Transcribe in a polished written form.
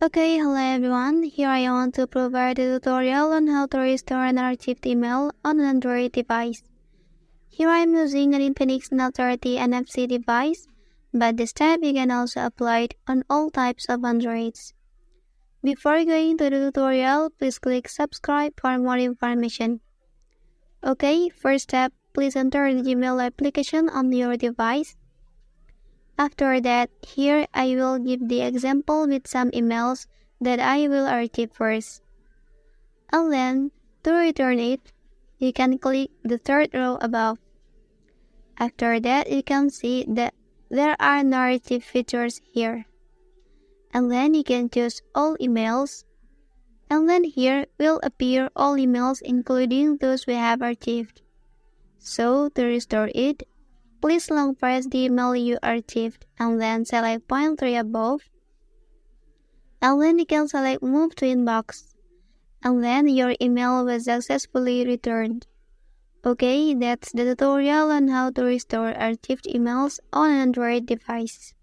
Okay, hello everyone. Here I want to provide a tutorial on how to restore an archived email on an Android device. Here I am using an Infinix Note 30 NFC device, but this step you can also apply it on all types of Androids. Before going to the tutorial, please click subscribe for more information. Okay, first step, please enter the Gmail application on your device. After that, here I will give the example with some emails that I will archive first. And then, to return it, you can click the third row above. After that, you can see that there are narrative features here. And then you can choose all emails. And then here will appear all emails including those we have archived. So, to restore it, please long press the email you archived and then select point 3 above. And then you can select Move to Inbox. And then your email was successfully returned. Okay, that's the tutorial on how to restore archived emails on an Android device.